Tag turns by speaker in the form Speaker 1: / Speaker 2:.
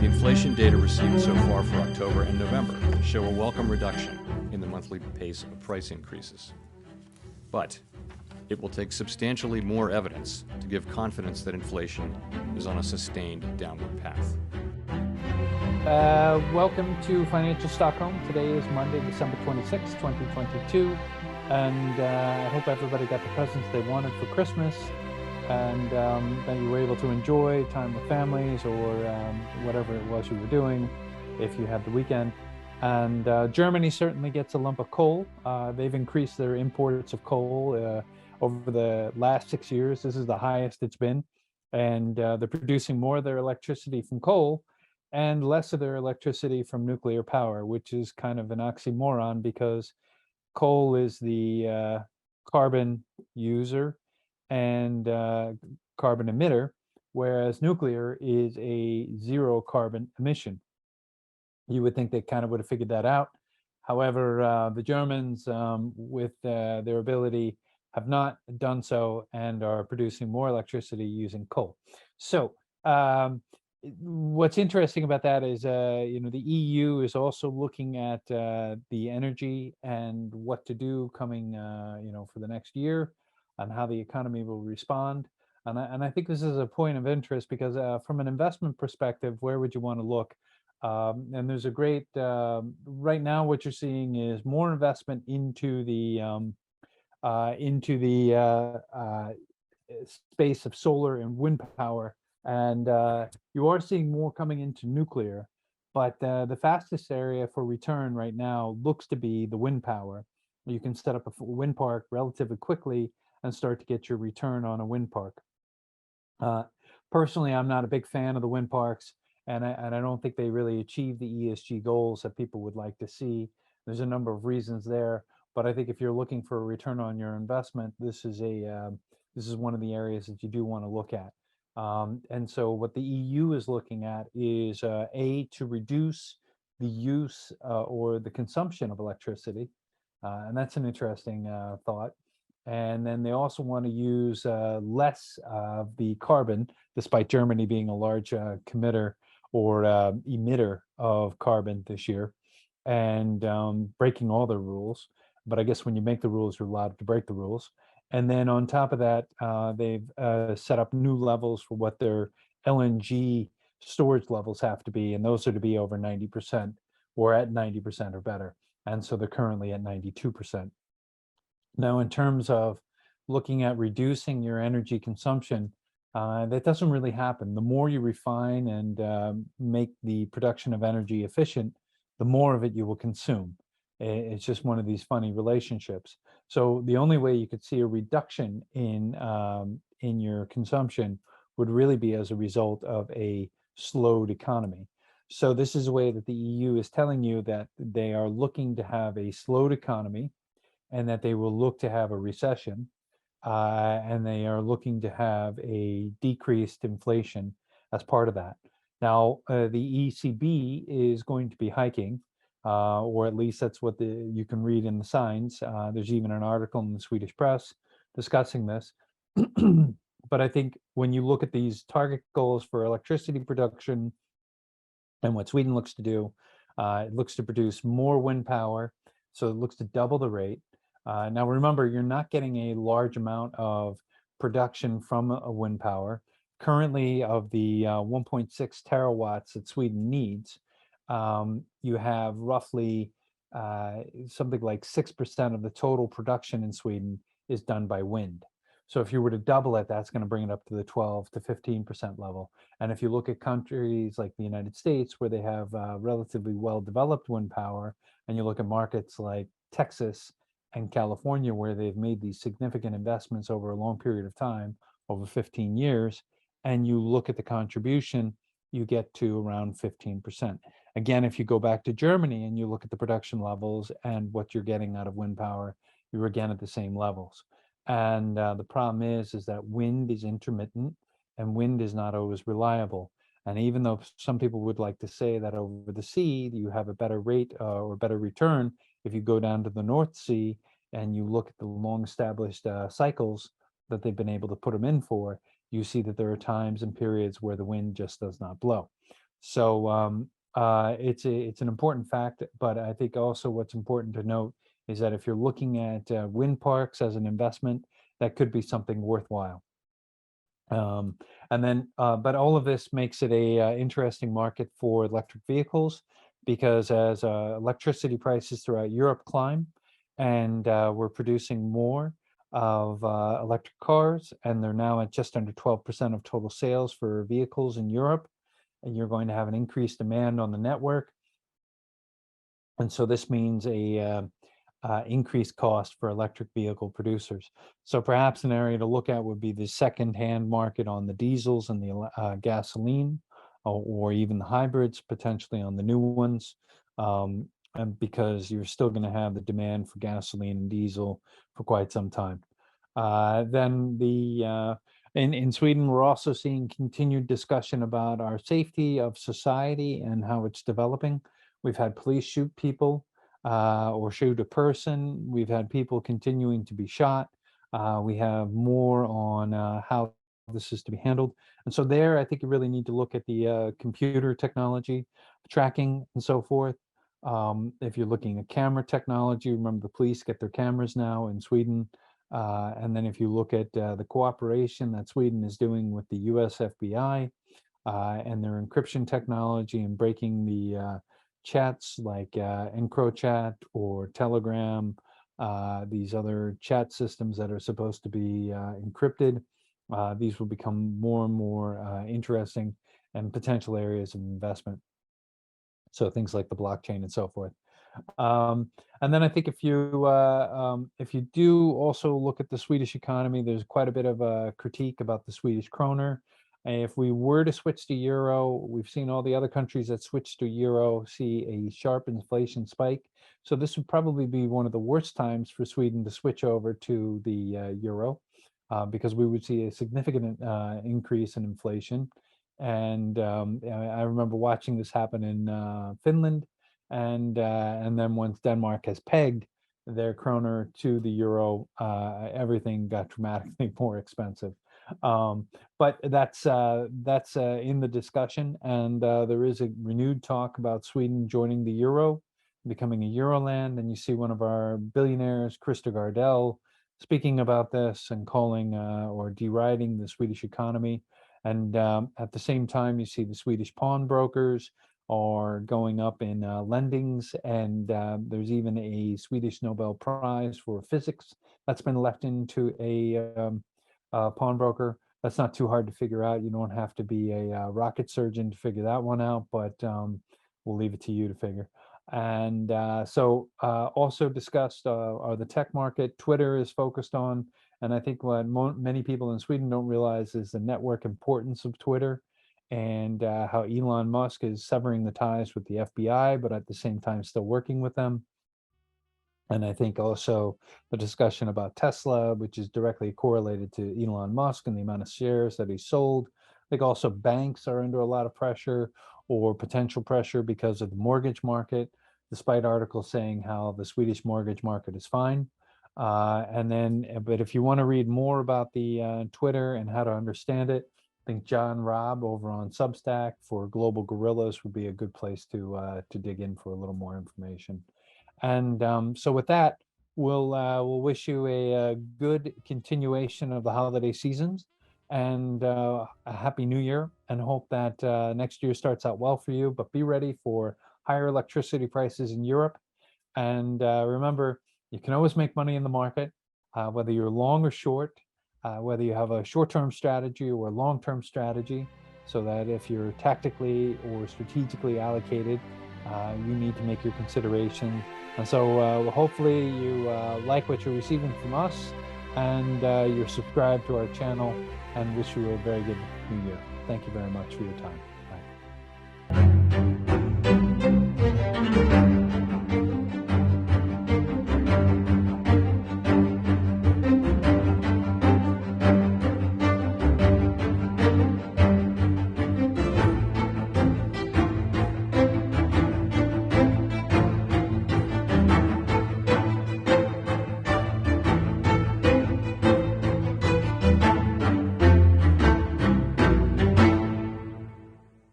Speaker 1: The inflation data received so far for October and November show a welcome reduction in the monthly pace of price increases. But it will take substantially more evidence to give confidence that inflation is on a sustained downward path.
Speaker 2: Welcome to Financial Stockholm. Today is Monday, December 26, 2022, and I hope everybody got the presents they wanted for Christmas, and that you were able to enjoy time with families or whatever it was you were doing if you had the weekend. And Germany certainly gets a lump of coal. They've increased their imports of coal over the last 6 years. This is the highest it's been, and they're producing more of their electricity from coal and less of their electricity from nuclear power, which is kind of an oxymoron because coal is the carbon user and carbon emitter, whereas nuclear is a zero carbon emission. You would think they kind of would have figured that out. However, the Germans, with their ability, have not done so and are producing more electricity using coal. So what's interesting about that is, the EU is also looking at the energy and what to do coming, for the next year and how the economy will respond. And I think this is a point of interest because from an investment perspective, where would you want to look? And there's a great, right now what you're seeing is more investment into the space of solar and wind power. And you are seeing more coming into nuclear, but the fastest area for return right now looks to be the wind power. You can set up a wind park relatively quickly and start to get your return on a wind park. Personally, I'm not a big fan of the wind parks, and I don't think they really achieve the ESG goals that people would like to see. There's a number of reasons there, but I think if you're looking for a return on your investment, this is one of the areas that you do want to look at. And so what the EU is looking at is to reduce the use or the consumption of electricity, and that's an interesting thought. And then they also want to use less of the carbon, despite Germany being a large committer or emitter of carbon this year, and breaking all the rules. But I guess when you make the rules, you're allowed to break the rules. And then on top of that, they've set up new levels for what their LNG storage levels have to be, and those are to be over 90% or at 90% or better. And so they're currently at 92%. Now, in terms of looking at reducing your energy consumption, that doesn't really happen. The more you refine and make the production of energy efficient, the more of it you will consume. It's just one of these funny relationships. So the only way you could see a reduction in your consumption would really be as a result of a slowed economy. So this is a way that the EU is telling you that they are looking to have a slowed economy, and that they will look to have a recession, and they are looking to have a decreased inflation as part of that. Now, the ECB is going to be hiking, or at least that's what you can read in the signs. There's even an article in the Swedish press discussing this. But I think when you look at these target goals for electricity production and what Sweden looks to do, it looks to produce more wind power, so it looks to double the rate. Now, remember, you're not getting a large amount of production from a wind power. Currently, of the 1.6 terawatts that Sweden needs, you have roughly something like 6% of the total production in Sweden is done by wind. So if you were to double it, that's going to bring it up to the 12 to 15% level. And if you look at countries like the United States, where they have relatively well-developed wind power, and you look at markets like Texas and California, where they've made these significant investments over a long period of time, over 15 years, and you look at the contribution, you get to around 15%. Again, if you go back to Germany and you look at the production levels and what you're getting out of wind power, you're again at the same levels. And the problem is that wind is intermittent and wind is not always reliable. And even though some people would like to say that over the sea, you have a better rate or better return, if you go down to the North Sea and you look at the long-established cycles that they've been able to put them in for, you see that there are times and periods where the wind just does not blow. So it's an important fact, but I think also what's important to note is that if you're looking at wind parks as an investment, that could be something worthwhile. And then, but all of this makes it a interesting market for electric vehicles, because as electricity prices throughout Europe climb, and we're producing more of electric cars, and they're now at just under 12% of total sales for vehicles in Europe, and you're going to have an increased demand on the network. And so this means a increased cost for electric vehicle producers. So perhaps an area to look at would be the second-hand market on the diesels and the gasoline, or even the hybrids, potentially on the new ones, and because you're still going to have the demand for gasoline and diesel for quite some time. Then in Sweden, we're also seeing continued discussion about our safety of society and how it's developing. We've had police shoot people or shoot a person. We've had people continuing to be shot. We have more on how this is to be handled. And so there, I think you really need to look at the computer technology, tracking, and so forth. If you're looking at camera technology, remember the police get their cameras now in Sweden. And then if you look at the cooperation that Sweden is doing with the US FBI and their encryption technology and breaking the chats like EncroChat or Telegram, these other chat systems that are supposed to be encrypted, these will become more and more interesting and potential areas of investment. So things like the blockchain and so forth. And then I think if you do also look at the Swedish economy, there's quite a bit of a critique about the Swedish kroner. If we were to switch to euro, we've seen all the other countries that switch to euro see a sharp inflation spike. So this would probably be one of the worst times for Sweden to switch over to the euro, because we would see a significant increase in inflation. And I remember watching this happen in Finland, and then once Denmark has pegged their kroner to the euro, everything got dramatically more expensive. But that's in the discussion, and there is a renewed talk about Sweden joining the euro, becoming a euro land. And you see one of our billionaires, Christer Gardell, speaking about this and calling or deriding the Swedish economy. And at the same time, you see the Swedish pawnbrokers are going up in lendings, and there's even a Swedish Nobel Prize for physics that's been left into a pawnbroker. That's not too hard to figure out. You don't have to be a rocket surgeon to figure that one out, but we'll leave it to you to figure. And so also discussed are the tech market. Twitter is focused on, and I think what many people in Sweden don't realize is the network importance of Twitter, and how Elon Musk is severing the ties with the FBI, but at the same time still working with them. And I think also the discussion about Tesla, which is directly correlated to Elon Musk and the amount of shares that he sold. I think also banks are under a lot of pressure or potential pressure because of the mortgage market, despite articles saying how the Swedish mortgage market is fine. But if you want to read more about the Twitter and how to understand it, I think John Robb over on Substack for Global Gorillas would be a good place to dig in for a little more information. And so with that, we'll wish you a good continuation of the holiday seasons, and a happy new year, and hope that next year starts out well for you. But be ready for higher electricity prices in Europe. And remember, you can always make money in the market, whether you're long or short, whether you have a short-term strategy or a long-term strategy, so that if you're tactically or strategically allocated, you need to make your consideration. And so hopefully you like what you're receiving from us, and you're subscribed to our channel, and wish you a very good new year. Thank you very much for your time.